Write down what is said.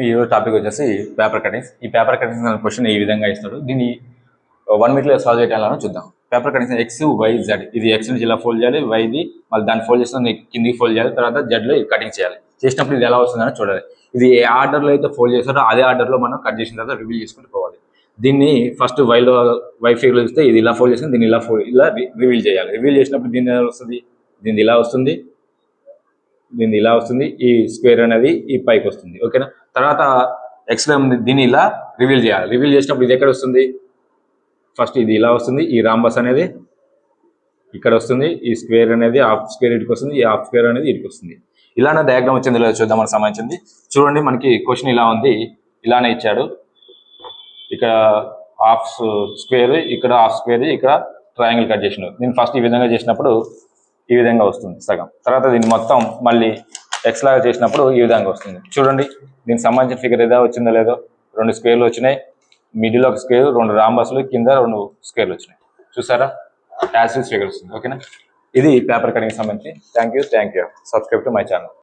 ఈ టాపిక్ వచ్చేసి paper cuttings. ఈ పేపర్ కటింగ్స్ అనే క్వశ్చన్ ఈ విధంగా ఇస్తాడు. దీన్ని 1 minute సాల్వ్ చేయాలని చూద్దాం. Paper cuttings X Y Z, ఇది ఎక్స్ నుంచి ఇలా ఫోల్డ్ చేయాలి, వైది మళ్ళీ దాన్ని ఫోల్డ్ చేస్తే కిందికి ఫోల్డ్ చేయాలి, తర్వాత జెడ్లో కటింగ్ చేయాలి. చేసినప్పుడు ఇది ఎలా వస్తుందని చూడాలి. ఇది ఏ ఆర్డర్లో అయితే ఫోల్డ్ చేస్తారో అదే ఆర్డర్లో మనం కట్ చేసిన తర్వాత రివీల్ చేసుకుంటూ పోవాలి. దీన్ని ఫస్ట్ వై ఫిగర్లో చూస్తే ఇది ఇలా ఫోల్డ్ చేస్తే దీన్ని ఇలా రివీల్ చేయాలి. రివీల్ చేసినప్పుడు దీన్ని ఎలా వస్తుంది, దీన్ని ఇలా వస్తుంది, దీన్ని ఇలా వస్తుంది, ఈ స్క్వేర్ అనేది ఈ పైకి వస్తుంది. ఓకేనా. తర్వాత ఎక్స్లో దీన్ని ఇలా రివీల్ చేయాలి. రివీల్ చేసినప్పుడు ఇది ఎక్కడ వస్తుంది, ఫస్ట్ ఇది ఇలా వస్తుంది, ఈ రాంబస్ అనేది ఇక్కడ వస్తుంది, ఈ స్క్వేర్ అనేది హాఫ్ స్క్వేర్ ఇటుకు వస్తుంది, ఈ హాఫ్ స్క్వేర్ అనేది ఇటుకు వస్తుంది. ఇలానే డయాగ్రామ్ వచ్చింది లేదా చూద్దాం మనకు సంబంధించింది. చూడండి, మనకి క్వశ్చన్ ఇలా ఉంది, ఇలానే ఇచ్చాడు. ఇక్కడ హాఫ్ స్క్వేర్, ఇక్కడ హాఫ్ స్క్వేర్, ఇక్కడ ట్రయాంగిల్ కట్ చేసినాడు. నేను ఫస్ట్ ఈ విధంగా చేసినప్పుడు ఈ విధంగా వస్తుంది సగం. తర్వాత దీన్ని మొత్తం మళ్ళీ ఎక్స్ లాగా చేసినప్పుడు ఈ విధంగా వస్తుంది. చూడండి, దీనికి సంబంధించిన ఫిగర్ ఏదో వచ్చిందో లేదో. 2 స్క్వేర్లు వచ్చినాయి, మిడిల్ ఒక స్క్వేర్, 2 రాంబస్లు, కింద 2 స్క్వేర్లు వచ్చినాయి. చూసారా, యాసిడ్ ఫిగర్ వస్తుంది. ఓకేనా. ఇది పేపర్ కటింగ్ సంబంధించి. Thank you. Subscribe to my channel.